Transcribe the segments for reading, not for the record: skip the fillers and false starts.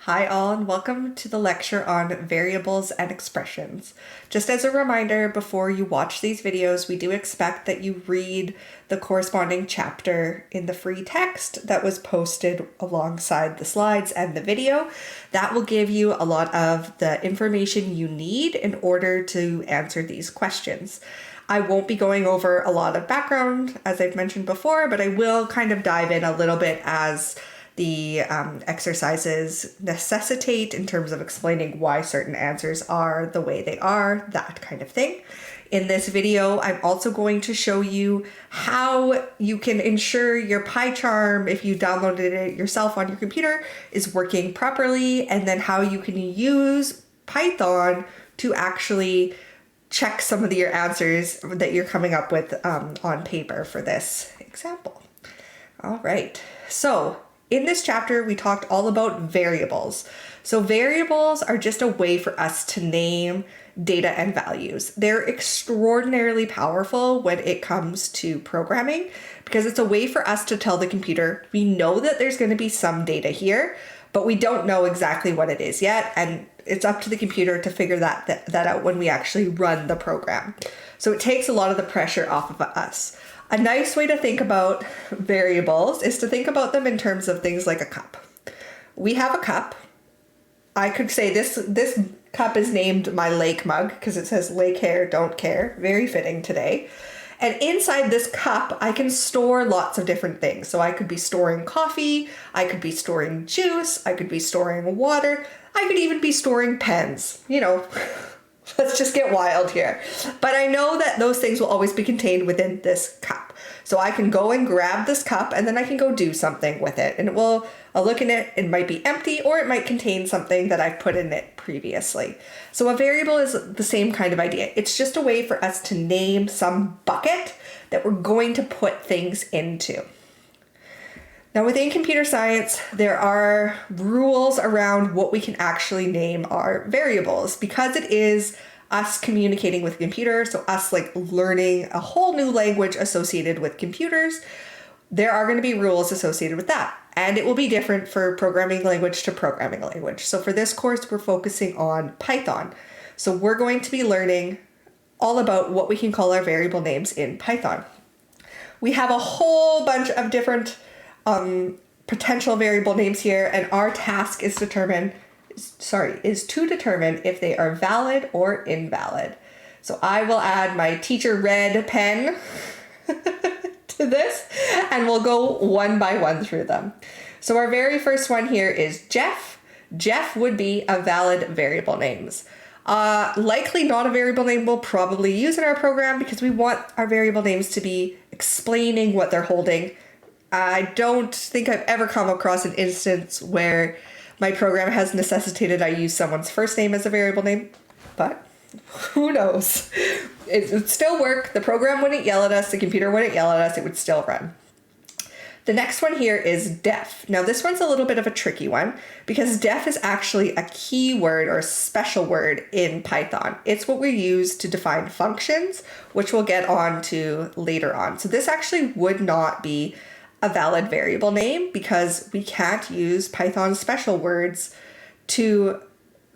Hi all, and welcome to the lecture on variables and expressions. Just as a reminder, before you watch these videos, we do expect that you read the corresponding chapter in the free text that was posted alongside the slides and the video. That will give you a lot of the information you need in order to answer these questions. I won't be going over a lot of background, as I've mentioned before, but I will kind of dive in a little bit as the exercises necessitate in terms of explaining why certain answers are the way they are, that kind of thing. In this video, I'm also going to show you how you can ensure your PyCharm, if you downloaded it yourself on your computer, is working properly, and then how you can use Python to actually check some of your answers that you're coming up with on paper for this example. All right, so in this chapter, we talked all about variables. So variables are just a way for us to name data and values. They're extraordinarily powerful when it comes to programming because it's a way for us to tell the computer, we know that there's going to be some data here, but we don't know exactly what it is yet. And it's up to the computer to figure that out when we actually run the program. So it takes a lot of the pressure off of us. A nice way to think about variables is to think about them in terms of things like a cup. We have a cup. I could say this cup is named my lake mug because it says lake hair, don't care. Very fitting today. And inside this cup, I can store lots of different things. So I could be storing coffee, I could be storing juice, I could be storing water, I could even be storing pens, Let's just get wild here. But I know that those things will always be contained within this cup. So I can go and grab this cup and then I can go do something with it. And I'll look in it, it might be empty or it might contain something that I've put in it previously. So a variable is the same kind of idea. It's just a way for us to name some bucket that we're going to put things into. Now within computer science, there are rules around what we can actually name our variables because it is us communicating with computers, so us learning a whole new language associated with computers. There are going to be rules associated with that, and it will be different for programming language to programming language. So for this course, we're focusing on Python. So we're going to be learning all about what we can call our variable names in Python. We have a whole bunch of different potential variable names here, and our task is to determine if they are valid or invalid. So I will add my teacher red pen to this, and we'll go one by one through them. So our very first one here is Jeff. Jeff would be a valid variable names. Likely not a variable name we'll probably use in our program because we want our variable names to be explaining what they're holding. I don't think I've ever come across an instance where my program has necessitated I use someone's first name as a variable name, but who knows? It would still work. The program wouldn't yell at us. The computer wouldn't yell at us. It would still run. The next one here is def. Now this one's a little bit of a tricky one because def is actually a keyword or a special word in Python. It's what we use to define functions, which we'll get on to later on. So this actually would not be a valid variable name because we can't use Python special words to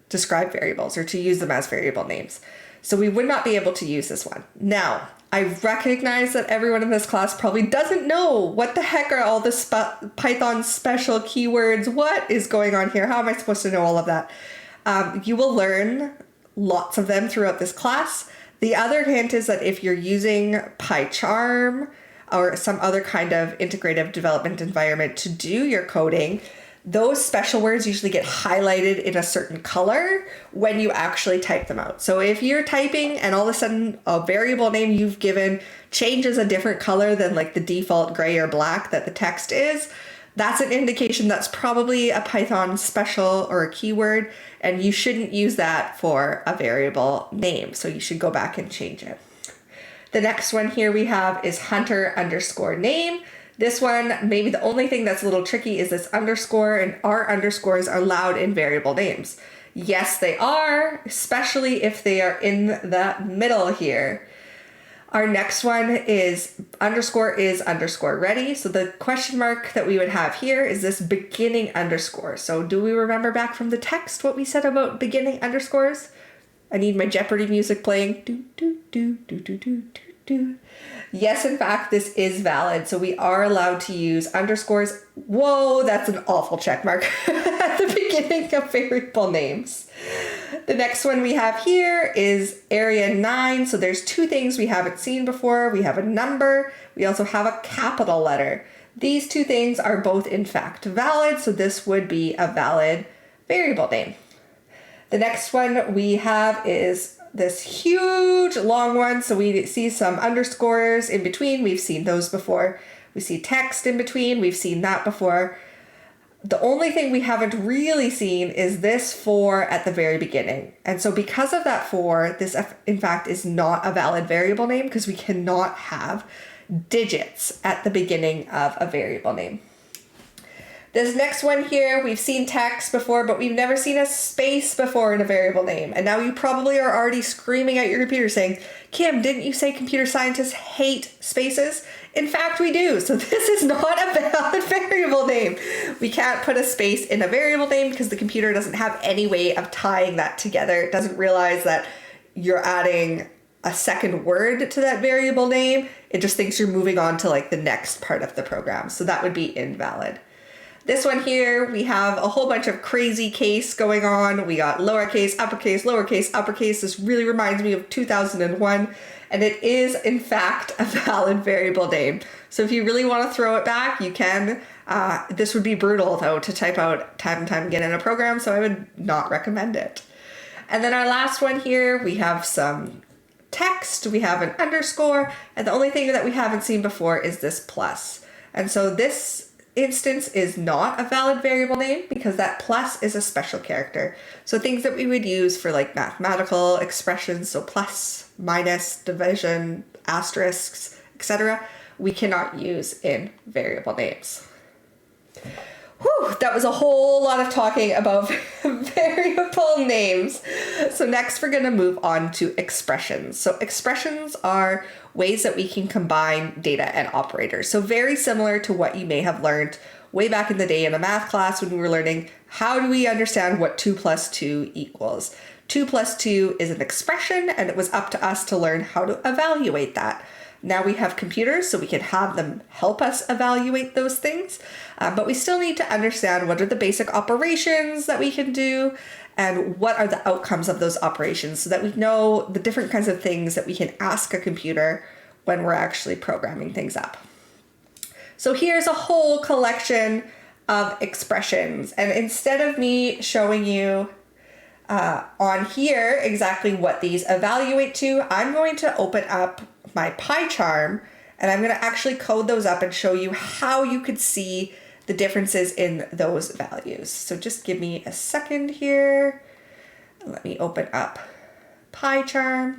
describe variables or to use them as variable names. So we would not be able to use this one. Now, I recognize that everyone in this class probably doesn't know what the heck are all this Python special keywords. What is going on here? How am I supposed to know all of that? You will learn lots of them throughout this class. The other hint is that if you're using PyCharm, or some other kind of integrative development environment to do your coding, those special words usually get highlighted in a certain color when you actually type them out. So if you're typing and all of a sudden a variable name you've given changes a different color than the default gray or black that the text is, that's an indication that's probably a Python special or a keyword, and you shouldn't use that for a variable name. So you should go back and change it. The next one here we have is hunter_name. This one, maybe the only thing that's a little tricky is this underscore, and our underscores are allowed in variable names. Yes, they are, especially if they are in the middle here. Our next one is underscore ready. So the question mark that we would have here is this beginning underscore. So do we remember back from the text what we said about beginning underscores? I need my Jeopardy music playing. Do, do, do, do, do, do, do, do. Yes, in fact, this is valid. So we are allowed to use underscores. Whoa, that's an awful check mark at the beginning of variable names. The next one we have here is area 9. So there's two things we haven't seen before. We have a number. We also have a capital letter. These two things are both in fact valid. So this would be a valid variable name. The next one we have is this huge long one. So we see some underscores in between. We've seen those before. We see text in between. We've seen that before. The only thing we haven't really seen is this for at the very beginning. And so because of that for, this in fact is not a valid variable name because we cannot have digits at the beginning of a variable name. This next one here, we've seen text before, but we've never seen a space before in a variable name. And now you probably are already screaming at your computer saying, Kim, didn't you say computer scientists hate spaces? In fact, we do. So this is not a valid variable name. We can't put a space in a variable name because the computer doesn't have any way of tying that together. It doesn't realize that you're adding a second word to that variable name. It just thinks you're moving on to like the next part of the program. So that would be invalid. This one here, we have a whole bunch of crazy case going on. We got lowercase, lowercase, uppercase. This really reminds me of 2001. And it is, in fact, a valid variable name. So if you really want to throw it back, you can. This would be brutal, though, to type out time and time again in a program. So I would not recommend it. And then our last one here, we have some text. We have an underscore. And the only thing that we haven't seen before is this plus. And so this instance is not a valid variable name because that plus is a special character. So things that we would use for like mathematical expressions, so plus, minus, division, asterisks, etc., we cannot use in variable names. Whew, that was a whole lot of talking about variable names. So next we're going to move on to expressions. So expressions are ways that we can combine data and operators. So very similar to what you may have learned way back in the day in a math class when we were learning how do we understand what 2 plus 2 equals. 2 plus 2 is an expression and it was up to us to learn how to evaluate that. Now we have computers, so we can have them help us evaluate those things, but we still need to understand what are the basic operations that we can do and what are the outcomes of those operations so that we know the different kinds of things that we can ask a computer when we're actually programming things up. So here's a whole collection of expressions, and instead of me showing you on here exactly what these evaluate to, I'm going to open up my pie chart and I'm going to actually code those up and show you how you could see the differences in those values. So just give me a second here. Let me open up pie chart.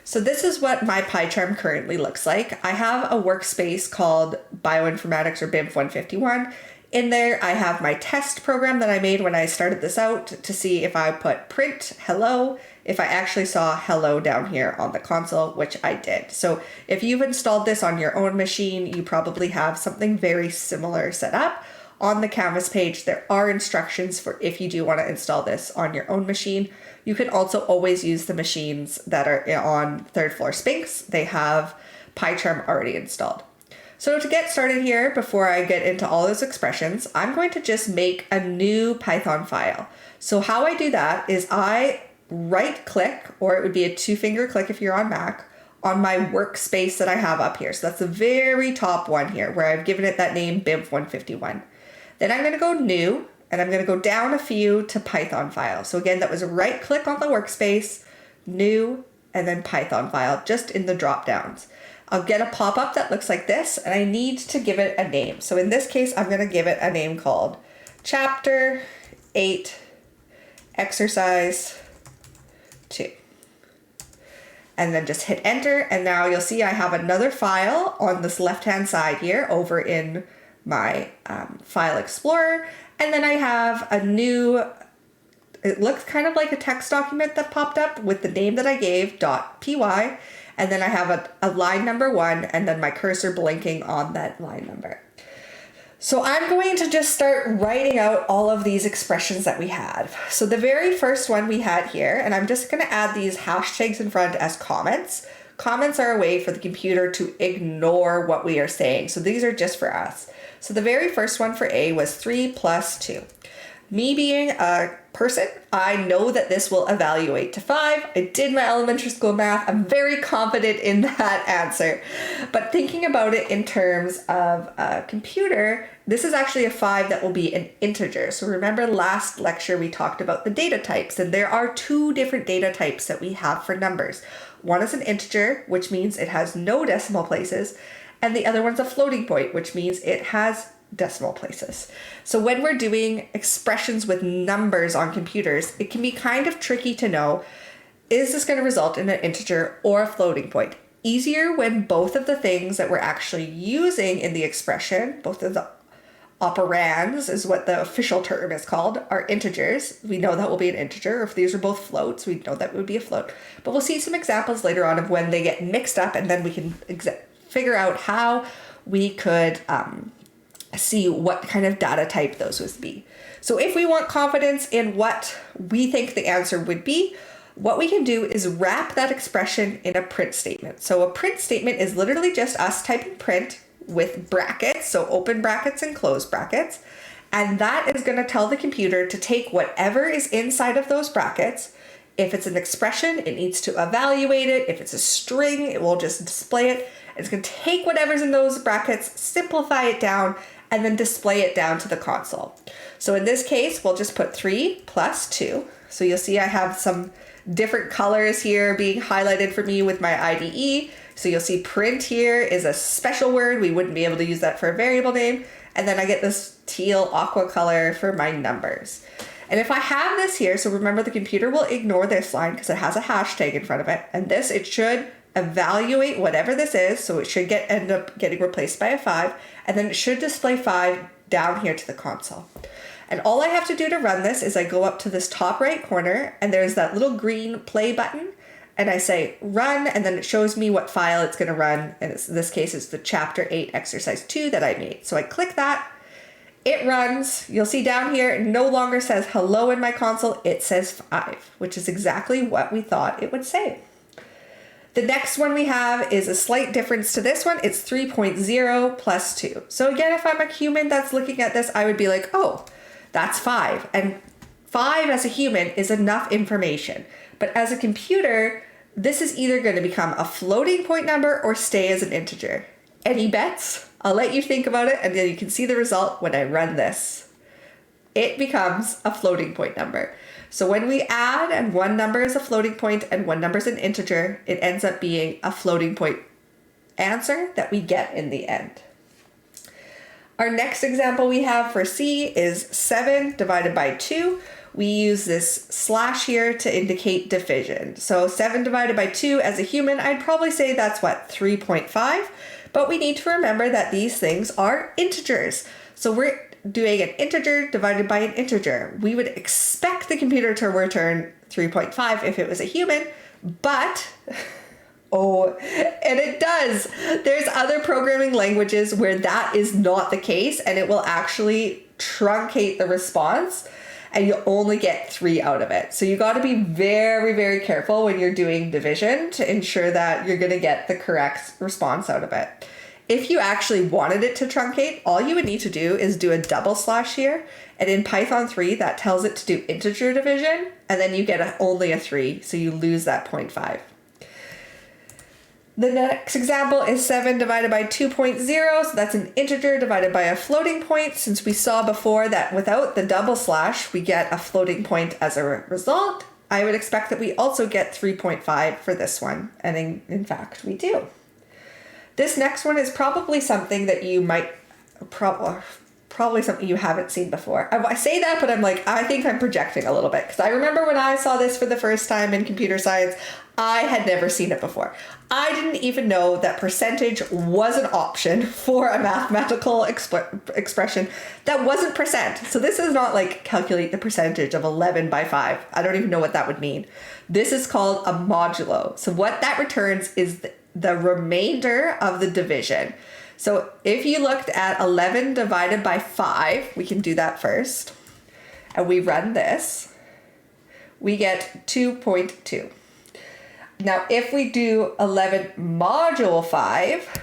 So this is what my pie chart currently looks like. I have a workspace called Bioinformatics or BINF 151. In there, I have my test program that I made when I started this out to see if I put print hello, if I actually saw hello down here on the console, which I did. So if you've installed this on your own machine, you probably have something very similar set up. On the Canvas page, there are instructions for if you do want to install this on your own machine. You can also always use the machines that are on third floor Spinks. They have PyCharm already installed. So to get started here, before I get into all those expressions, I'm going to just make a new Python file. So how I do that is I right click, or it would be a 2-finger click if you're on Mac, on my workspace that I have up here. So that's the very top one here where I've given it that name BINF 151. Then I'm going to go new, and I'm going to go down a few to Python file. So again, that was a right click on the workspace, new, and then Python file, just in the drop downs. I'll get a pop-up that looks like this, and I need to give it a name. So in this case, I'm going to give it a name called Chapter 8 Exercise 2. And then just hit enter, and now you'll see I have another file on this left-hand side here over in my File Explorer. And then I have a new, it looks kind of like a text document that popped up with the name that I gave, .py. And then I have a line number 1 and then my cursor blinking on that line number. So I'm going to just start writing out all of these expressions that we had. So the very first one we had here, and I'm just going to add these hashtags in front as comments. Comments are a way for the computer to ignore what we are saying. So these are just for us. So the very first one for A was 3 plus 2. Me being a person, I know that this will evaluate to 5. I did my elementary school math. I'm very confident in that answer. But thinking about it in terms of a computer, this is actually a 5 that will be an integer. So remember last lecture we talked about the data types, and there are 2 different data types that we have for numbers. One is an integer, which means it has no decimal places, and the other one's a floating point, which means it has decimal places. So when we're doing expressions with numbers on computers, it can be kind of tricky to know, is this going to result in an integer or a floating point? Easier when both of the things that we're actually using in the expression, both of the operands is what the official term is called, are integers. We know that will be an integer. If these are both floats, we know that would be a float. But we'll see some examples later on of when they get mixed up, and then we can figure out how we could see what kind of data type those would be. So if we want confidence in what we think the answer would be, what we can do is wrap that expression in a print statement. So a print statement is literally just us typing print with brackets, so open brackets and closed brackets. And that is going to tell the computer to take whatever is inside of those brackets. If it's an expression, it needs to evaluate it. If it's a string, it will just display it. It's going to take whatever's in those brackets, simplify it down, and then display it down to the console. So in this case, we'll just put 3 plus 2. So you'll see I have some different colors here being highlighted for me with my IDE. So you'll see print here is a special word. We wouldn't be able to use that for a variable name. And then I get this teal aqua color for my numbers. And if I have this here, so remember the computer will ignore this line because it has a hashtag in front of it. And this, it should evaluate whatever this is. So it should end up getting replaced by a 5. And then it should display 5 down here to the console. And all I have to do to run this is I go up to this top right corner and there's that little green play button. And I say run, and then it shows me what file it's going to run. And in this case, it's the chapter 8 exercise 2 that I made. So I click that. It runs. You'll see down here, it no longer says hello in my console. It says 5, which is exactly what we thought it would say. The next one we have is a slight difference to this one. It's 3.0 plus 2. So again, if I'm a human that's looking at this, I would be like, oh, that's 5. And 5 as a human is enough information. But as a computer, this is either going to become a floating point number or stay as an integer. Any bets? I'll let you think about it, and then you can see the result when I run this. It becomes a floating point number. So when we add and one number is a floating point and one number is an integer, it ends up being a floating point answer that we get in the end. Our next example we have for C is 7 divided by 2. We use this slash here to indicate division. So 7 divided by 2 as a human, I'd probably say that's what, 3.5. But we need to remember that these things are integers. So we're doing an integer divided by an integer. We would expect the computer to return 3.5 if it was a human, but oh, and it does. There's other programming languages where that is not the case, and it will actually truncate the response, and you only get 3 out of it. So you got to be very, very careful when you're doing division to ensure that you're going to get the correct response out of it. If you actually wanted it to truncate, all you would need to do is do a double slash here. And in Python 3, that tells it to do integer division, and then you get only a 3, so you lose that 0.5. The next example is 7 divided by 2.0, so that's an integer divided by a floating point. Since we saw before that without the double slash, we get a floating point as a result, I would expect that we also get 3.5 for this one, and in fact, we do. This next one is probably something that you might probably something you haven't seen before. I say that, but I'm like, I think I'm projecting a little bit, because I remember when I saw this for the first time in computer science, I had never seen it before. I didn't even know that percentage was an option for a mathematical expression that wasn't percent. So this is not like calculate the percentage of 11 by 5. I don't even know what that would mean. This is called a modulo. So what that returns is the remainder of the division. So if you looked at 11 divided by 5, we can do that first, and we run this, we get 2.2. Now, if we do 11 module 5,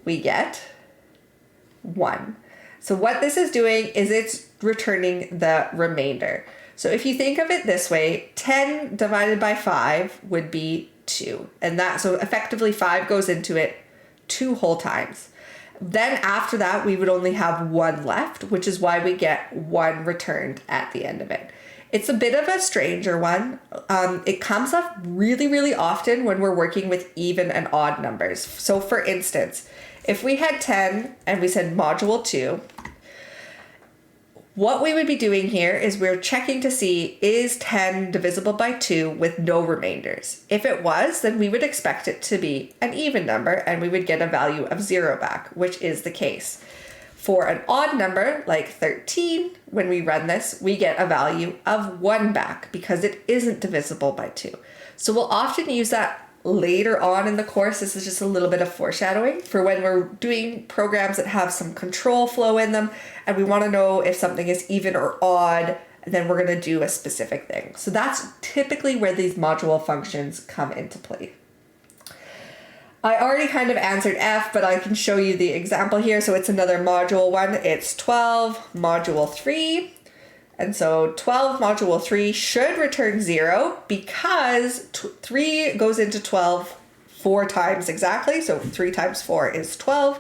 we get 1. So what this is doing is it's returning the remainder. So if you think of it this way, 10 divided by 5 would be 2. And that, so effectively 5 goes into it 2 whole times. Then after that, we would only have 1 left, which is why we get 1 returned at the end of it. It's a bit of a stranger one. It comes up really, really often when we're working with even and odd numbers. So for instance, if we had 10 and we said module 2, what we would be doing here is we're checking to see, is 10 divisible by 2 with no remainders? If it was, then we would expect it to be an even number and we would get a value of 0 back, which is the case. For an odd number like 13, when we run this, we get a value of 1 back because it isn't divisible by 2. So we'll often use that later on in the course. This is just a little bit of foreshadowing for when we're doing programs that have some control flow in them and we want to know if something is even or odd, and then we're going to do a specific thing. So that's typically where these module functions come into play. I already kind of answered F, but I can show you the example here. So it's another module one. It's 12 module 3. And so 12 module 3 should return 0 because 3 goes into 12 4 times exactly. So 3 times 4 is 12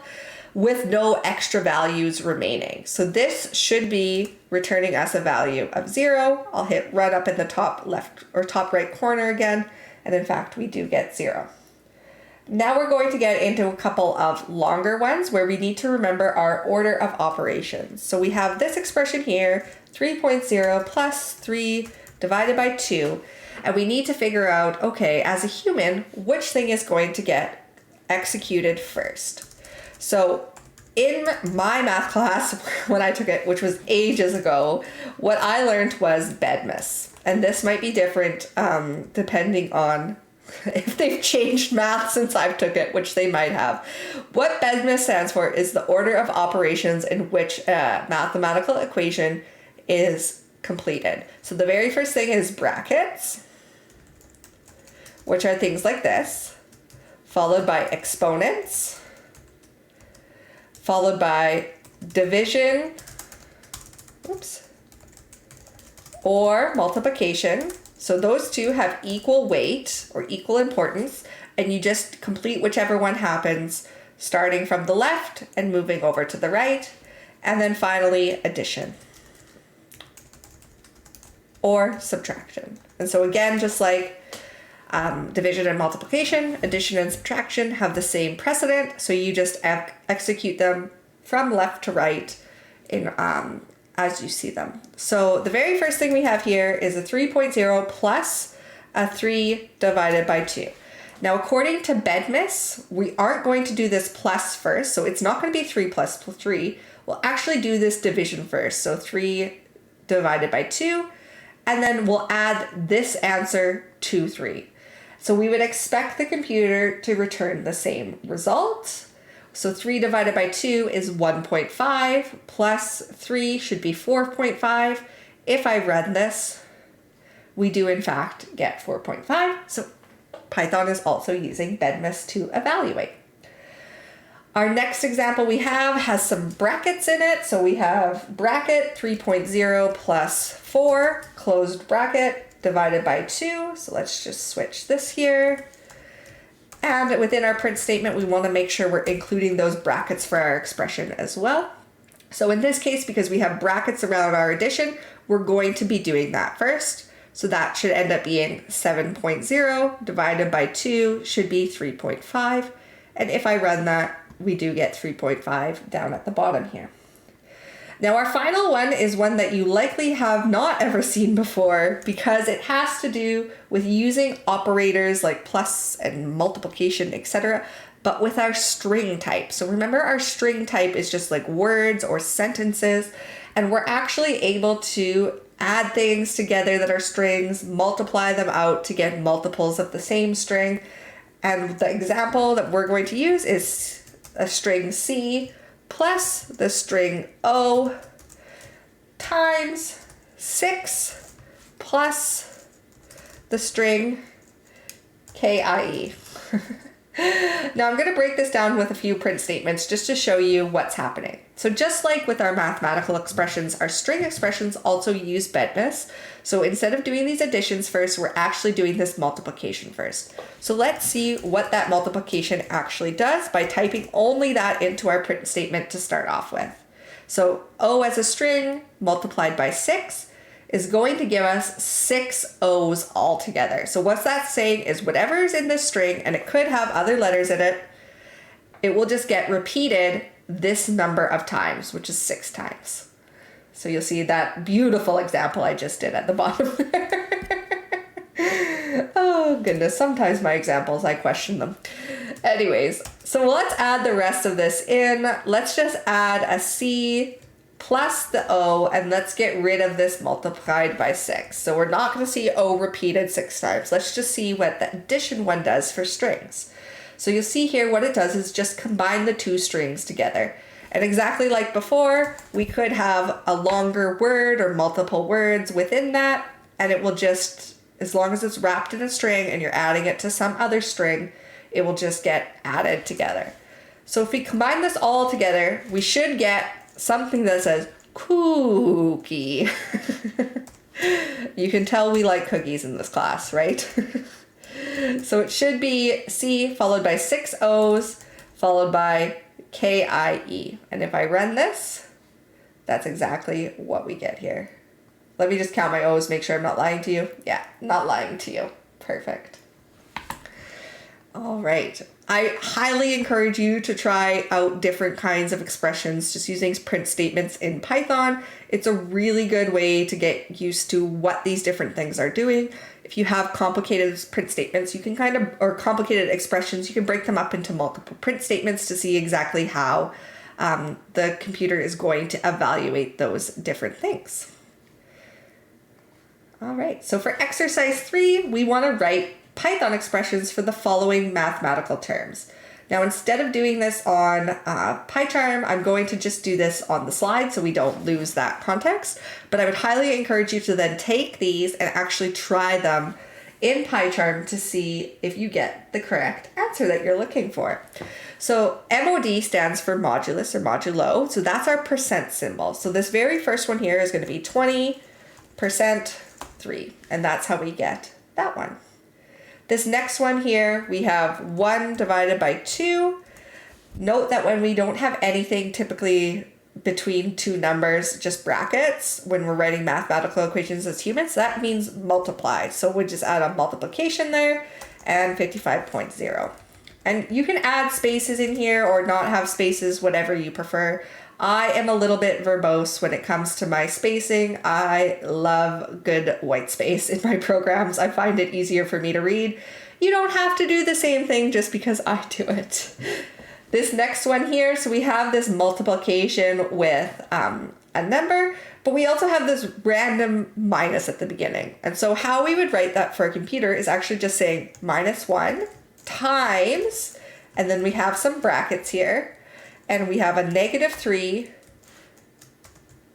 with no extra values remaining. So this should be returning us a value of 0. I'll hit run up in the top left or top right corner again. And in fact, we do get 0. Now we're going to get into a couple of longer ones where we need to remember our order of operations. So we have this expression here, 3.0 plus 3 divided by 2. And we need to figure out, okay, as a human, which thing is going to get executed first? So in my math class, when I took it, which was ages ago, what I learned was BINF. And this might be different depending on if they've changed math since I've took it, which they might have. What BINF stands for is the order of operations in which a mathematical equation is completed. So the very first thing is brackets, which are things like this, followed by exponents, followed by division, or multiplication. So those two have equal weight or equal importance, and you just complete whichever one happens, starting from the left and moving over to the right. And then finally, addition or subtraction. And so again, just like division and multiplication, addition and subtraction have the same precedent. So you just execute them from left to right in as you see them. So the very first thing we have here is a 3.0 plus a 3 divided by 2. Now, according to BINF, we aren't going to do this plus first. So it's not going to be 3 plus 3. We'll actually do this division first. So 3 divided by 2. And then we'll add this answer to 3. So we would expect the computer to return the same result. So 3 divided by 2 is 1.5 plus 3 should be 4.5. If I run this, we do in fact get 4.5. So Python is also using BINF to evaluate. Our next example we have has some brackets in it. So we have bracket 3.0 plus 4, closed bracket, divided by 2. So let's just switch this here. And within our print statement, we want to make sure we're including those brackets for our expression as well. So in this case, because we have brackets around our addition, we're going to be doing that first. So that should end up being 7.0 divided by 2 should be 3.5. And if I run that, we do get 3.5 down at the bottom here. Now our final one is one that you likely have not ever seen before because it has to do with using operators like plus and multiplication, etc., but with our string type. So remember, our string type is just like words or sentences, and we're actually able to add things together that are strings, multiply them out to get multiples of the same string. And the example that we're going to use is a string C plus the string O times 6 plus the string KIE. Now I'm going to break this down with a few print statements just to show you what's happening. So just like with our mathematical expressions, our string expressions also use BINF. So instead of doing these additions first, we're actually doing this multiplication first. So let's see what that multiplication actually does by typing only that into our print statement to start off with. So O as a string multiplied by 6 is going to give us 6 O's altogether. So what's that saying is whatever is in this string, and it could have other letters in it, it will just get repeated this number of times, which is 6 times. So you'll see that beautiful example I just did at the bottom there. Oh goodness, sometimes my examples, I question them. Anyways, so let's add the rest of this in. Let's just add a C plus the O, and let's get rid of this multiplied by 6. So we're not going to see O repeated 6 times. Let's just see what the addition one does for strings. So you'll see here what it does is just combine the two strings together. And exactly like before, we could have a longer word or multiple words within that, and it will just, as long as it's wrapped in a string and you're adding it to some other string, it will just get added together. So if we combine this all together, we should get something that says cookie. You can tell we like cookies in this class, right? So it should be C followed by 6 O's followed by KIE. And if I run this, that's exactly what we get here. Let me just count my O's, make sure I'm not lying to you. Yeah, not lying to you. Perfect. All right. I highly encourage you to try out different kinds of expressions just using print statements in Python. It's a really good way to get used to what these different things are doing. If you have complicated print statements, you can or complicated expressions, you can break them up into multiple print statements to see exactly how the computer is going to evaluate those different things. All right, so for exercise 3, we want to write Python expressions for the following mathematical terms. Now, instead of doing this on PyCharm, I'm going to just do this on the slide so we don't lose that context. But I would highly encourage you to then take these and actually try them in PyCharm to see if you get the correct answer that you're looking for. So MOD stands for modulus or modulo. So that's our percent symbol. So this very first one here is going to be 20% 3. And that's how we get that one. This next one here, we have 1 divided by 2. Note that when we don't have anything typically between two numbers, just brackets, when we're writing mathematical equations as humans, that means multiply. So we just add a multiplication there and 55.0. And you can add spaces in here or not have spaces, whatever you prefer. I am a little bit verbose when it comes to my spacing. I love good white space in my programs. I find it easier for me to read. You don't have to do the same thing just because I do it. This next one here, so we have this multiplication with a number, but we also have this random minus at the beginning. And so how we would write that for a computer is actually just saying -1 times, and then we have some brackets here. And we have a -3,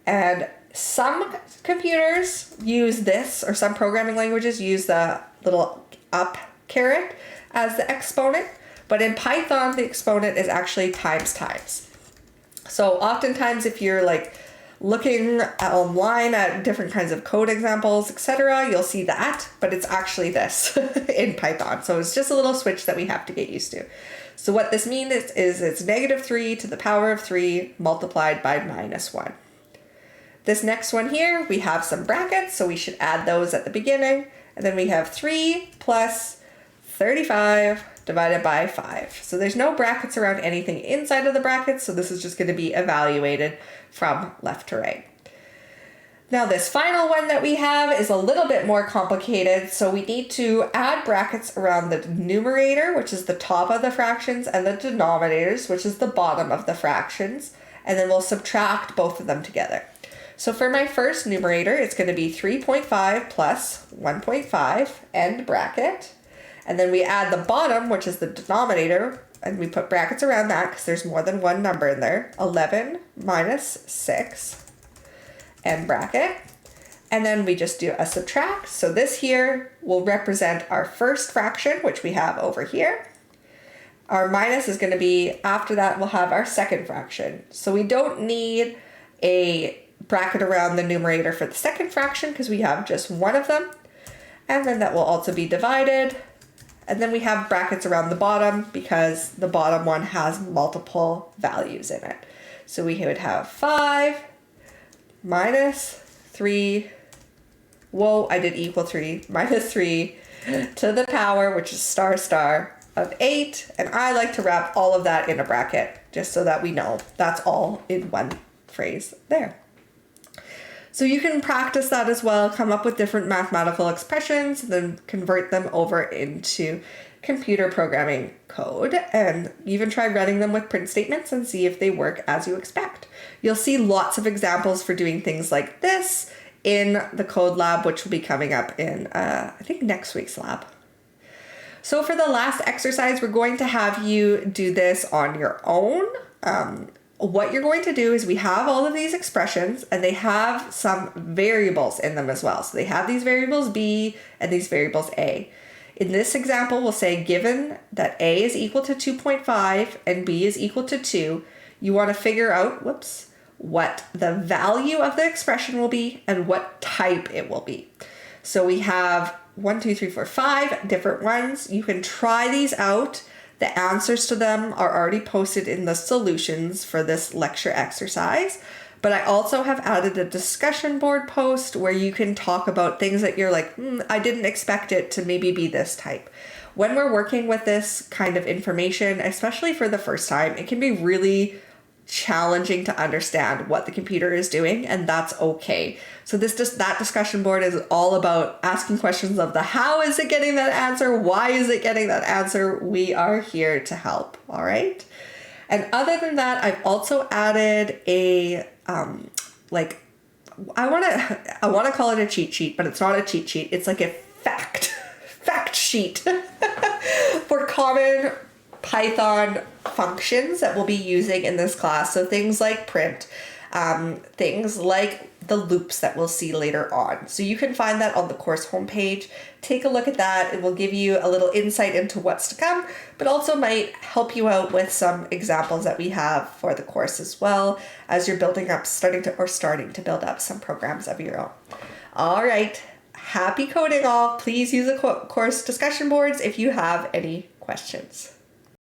and some computers use this, or some programming languages use the little up caret as the exponent, but in Python, the exponent is actually times. So oftentimes if you're like looking online at different kinds of code examples, etc., you'll see that, but it's actually this in Python. So it's just a little switch that we have to get used to. So what this means is it's -3 to the power of 3 multiplied by -1. This next one here, we have some brackets, so we should add those at the beginning. And then we have 3 plus 35 divided by 5. So there's no brackets around anything inside of the brackets, so this is just going to be evaluated from left to right. Now this final one that we have is a little bit more complicated, so we need to add brackets around the numerator, which is the top of the fractions, and the denominators, which is the bottom of the fractions, and then we'll subtract both of them together. So for my first numerator, it's going to be 3.5 plus 1.5, end bracket, and then we add the bottom, which is the denominator, and we put brackets around that because there's more than one number in there, 11 minus 6, end bracket, and then we just do a subtract. So this here will represent our first fraction, which we have over here. Our minus is going to be, after that, we'll have our second fraction. So we don't need a bracket around the numerator for the second fraction because we have just one of them. And then that will also be divided. And then we have brackets around the bottom because the bottom one has multiple values in it. So we would have 5 minus 3, whoa, I did equal 3, minus 3 to the power, which is star star, of 8. And I like to wrap all of that in a bracket just so that we know that's all in one phrase there. So you can practice that as well, come up with different mathematical expressions, then convert them over into computer programming code, and even try running them with print statements and see if they work as you expect. You'll see lots of examples for doing things like this in the code lab, which will be coming up in, I think, next week's lab. So for the last exercise, we're going to have you do this on your own. What you're going to do is we have all of these expressions and they have some variables in them as well. So they have these variables B and these variables A. In this example, we'll say given that A is equal to 2.5 and B is equal to 2, you want to figure out, what the value of the expression will be and what type it will be. So we have 5 different ones. You can try these out. The answers to them are already posted in the solutions for this lecture exercise. But I also have added a discussion board post where you can talk about things that you're like, I didn't expect it to maybe be this type. When we're working with this kind of information, especially for the first time, it can be challenging to understand what the computer is doing, and that's okay. So that discussion board is all about asking questions of the how is it getting that answer? Why is it getting that answer? We are here to help, all right? And other than that, I've also added a I want to call it a cheat sheet, but it's not a cheat sheet. It's like a fact sheet for common Python functions that we'll be using in this class. So things like print, things like the loops that we'll see later on. So you can find that on the course homepage. Take a look at that. It will give you a little insight into what's to come, but also might help you out with some examples that we have for the course as well as you're starting to build up some programs of your own. All right. Happy coding all. Please use the course discussion boards if you have any questions.